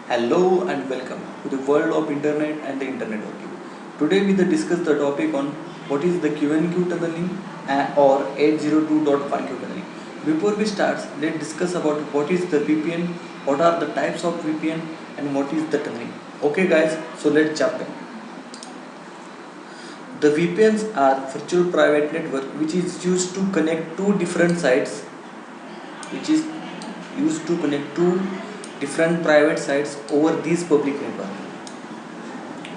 Hello and welcome to the world of internet and the internet working. Today we will discuss the topic on what is the QNQ tunneling or 802.1Q tunneling. Before we start, let's discuss about what is the VPN, what are the types of VPN and what is the tunneling. Okay guys, so let's jump in. The VPNs are virtual private network which is used to connect two different sites which is used to connect two different private sites over this public network.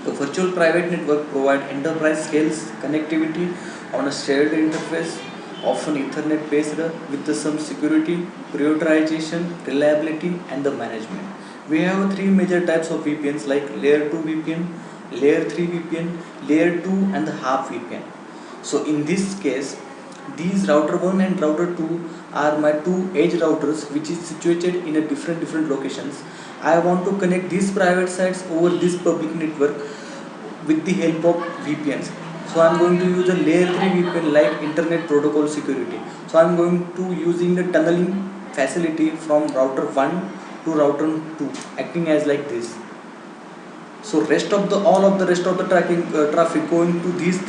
The virtual private network provides enterprise scale connectivity on a shared interface, often Ethernet based, with some security, prioritization, reliability, and the management. We have three major types of VPNs like layer 2 VPN, layer 3 VPN, layer 2, and the half VPN. So in this case, these router 1 and router 2 are my two edge routers which is situated in a different locations. I want to connect these private sites over this public network with the help of VPNs. So I'm going to use a layer 3 VPN like internet protocol security. So I'm going to using the tunneling facility from router 1 to router 2 acting as like this. So all of the rest of the traffic going to this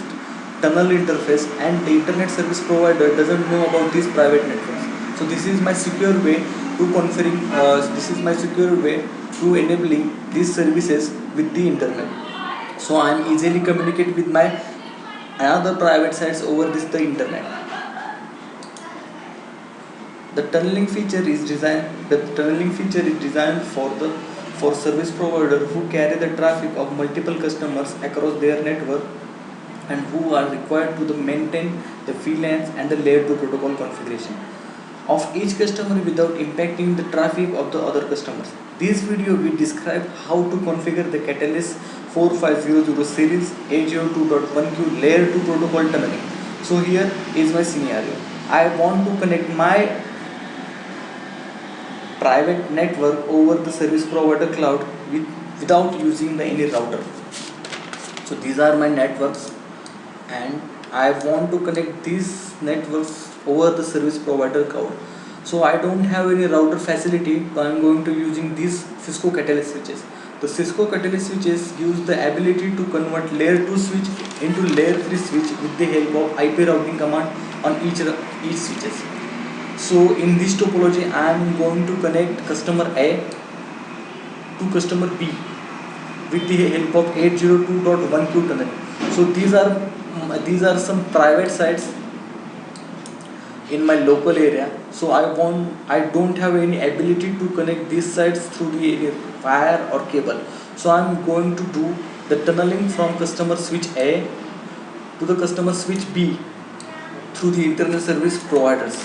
tunnel interface, and the internet service provider doesn't know about these private networks. So this is my secure way to configuring. This is my secure way to enabling these services with the internet. So I am easily communicate with my another private sites over this the internet. The tunneling feature is designed. The tunneling feature is designed for service provider who carry the traffic of multiple customers across their network and who are required to maintain the VLANs and the layer 2 protocol configuration of each customer without impacting the traffic of the other customers. This video will describe how to configure the Catalyst 4500 series 802.1Q layer 2 protocol tunneling. So here is my scenario. I want to connect my private network over the service provider cloud without using any router. So these are my networks and I want to connect these networks over the service provider cloud. So I don't have any router facility, so I'm going to using these Cisco Catalyst switches. The Cisco Catalyst switches use the ability to convert layer 2 switch into layer 3 switch with the help of IP routing command on each switches. So in this topology I am going to connect customer A to customer B with the help of 802.1Q tunneling. So these are some private sites in my local area. So I don't have any ability to connect these sites through the wire or cable. So I'm going to do the tunneling from customer switch A to the customer switch B through the internet service providers.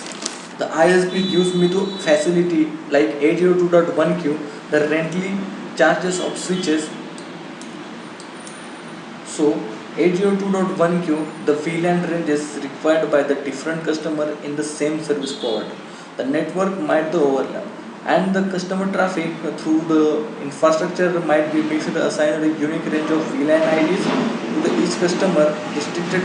The ISP gives me the facility like 802.1Q, the rental charges of switches. So 802.1Q, the VLAN ranges required by the different customer in the same service provider. The network might overlap and the customer traffic through the infrastructure might be mixed, assigned a unique range of VLAN IDs to each customer. Restricted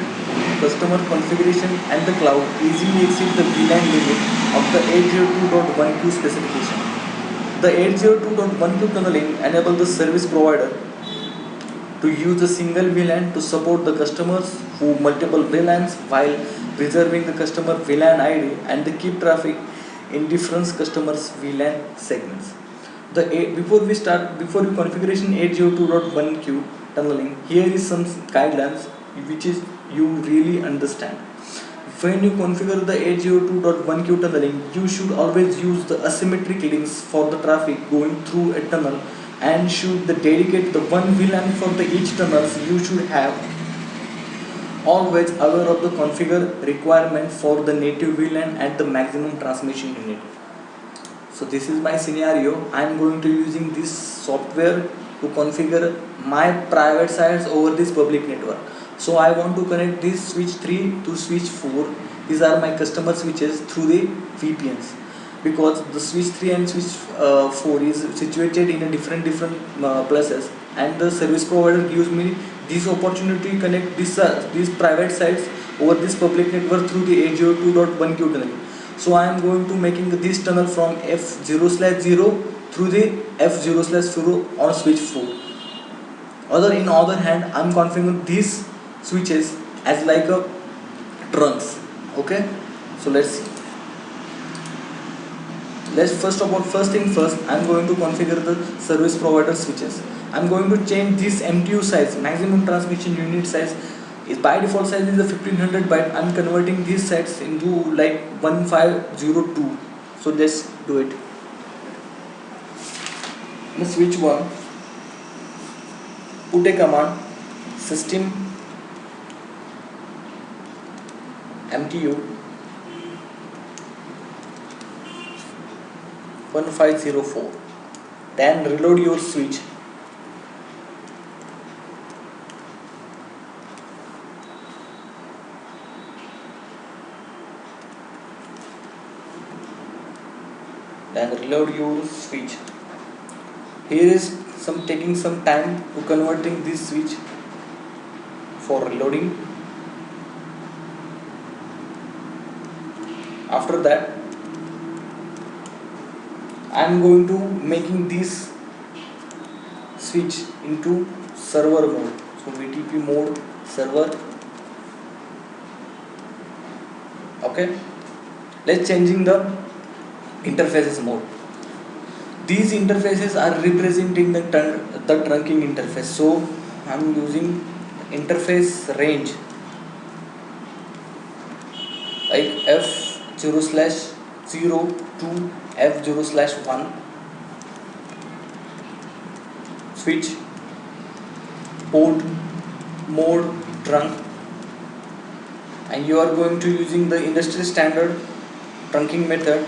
customer configuration and the cloud easily exceed the VLAN limit of the 802.1Q specification. The 802.1Q tunneling enables the service provider to use a single VLAN to support the customers who multiple VLANs while preserving the customer VLAN ID and the keep traffic in different customers VLAN segments. Before we configuration 802.1Q tunneling, here is some guidelines which is you really understand. When you configure the 802.1Q tunneling, you should always use the asymmetric links for the traffic going through a tunnel and should dedicate the one VLAN for each tunnels. You should have always aware of the configure requirement for the native VLAN at the maximum transmission unit. So this is my scenario. I am going to using this software to configure my private sites over this public network. So I want to connect this switch 3 to switch 4. These are my customer switches through the VPNs, because the switch 3 and switch 4 is situated in a different places, and the service provider gives me this opportunity to connect these private sites over this public network through the 802.1Q tunnel. So I am going to making this tunnel from F0/0 through the F0/0 on switch 4. In other hand, I'm configuring these switches as like a trunks. Okay, so let's see. Let's first thing first, I'm going to configure the service provider switches. I'm going to change this MTU size, maximum transmission unit size. Is by default size is the 1500 byte. I'm converting these sets into like 1502. So let's do it. In switch 1, put a command system MTU 1504. Then reload your switch. Here is taking some time to converting this switch for reloading. After that, I am going to making this switch into server mode. So VTP mode server. Okay, let's changing the interfaces mode. These interfaces are representing the trunking interface. So I'm using interface range like F0/0 to F0/1 switch port mode trunk, and you are going to using the industry standard trunking method.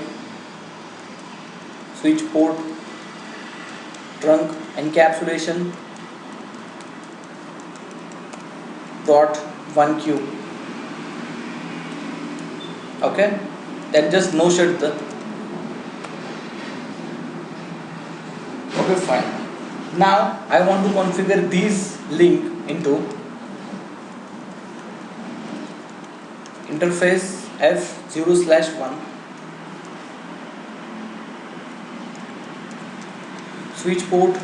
Switch port trunk encapsulation dot 1Q. Okay, then just no shut the. Okay, fine. Now I want to configure these link into interface F0/1 switch port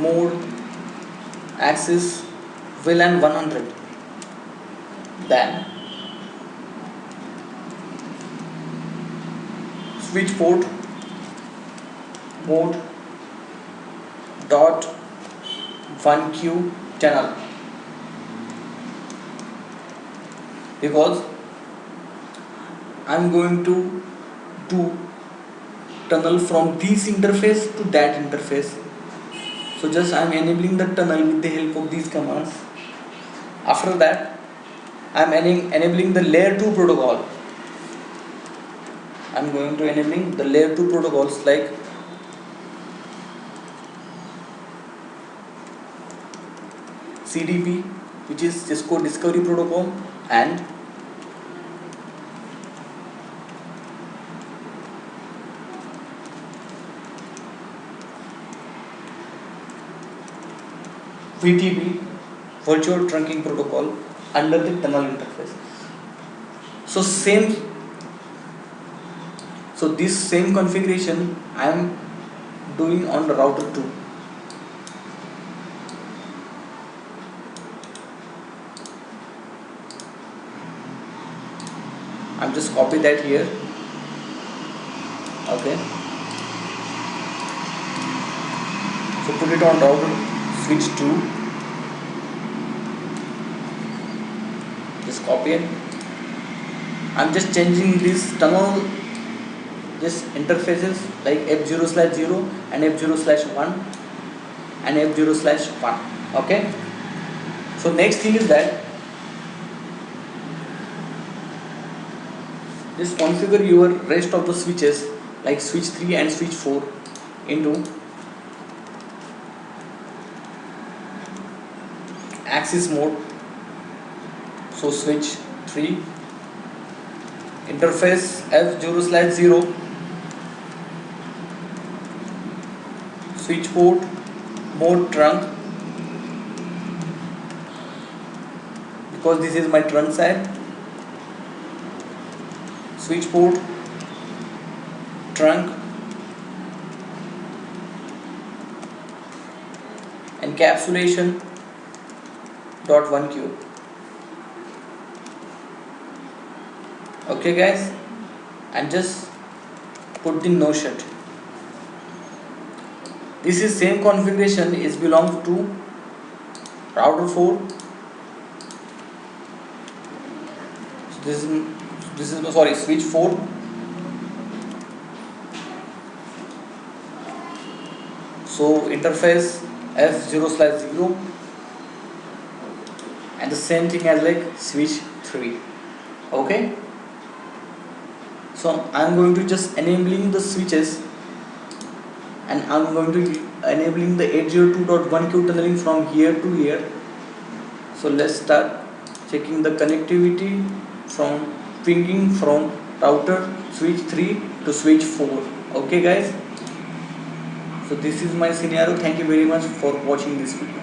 mode access VLAN 100. Then switch port mode dot 1Q tunnel, because I'm going to do tunnel from this interface to that interface. So just I'm enabling the tunnel with the help of these commands. After that, I'm enabling the layer 2 protocol. I'm going to enabling the layer 2 protocols like CDP, which is Cisco Discovery Protocol, and VTP, Virtual Trunking Protocol, under the tunnel interface. So this same configuration I am doing on the router 2. I'm just copy that here. Okay, so put it on router switch 2. Just copy it. I'm just changing this tunnel, this interfaces like F0/0 and F0/1 and F0/1. Okay, so next thing is that just configure your rest of the switches like switch 3 and switch 4 into access mode. So switch 3 interface F0/0 switch port mode trunk, because this is my trunk side. Switch port trunk encapsulation dot 1q. Okay guys, and just put the no shut. This is same configuration is belongs to router 4. So this is sorry, switch 4. So interface F0/0, and the same thing as like switch 3. Okay, so I'm going to just enabling the switches, and I'm going to enabling the 802.1q tunneling from here to here. So let's start checking the connectivity from pinging from router switch 3 to switch 4. Okay guys, so this is my scenario. Thank you very much for watching this video.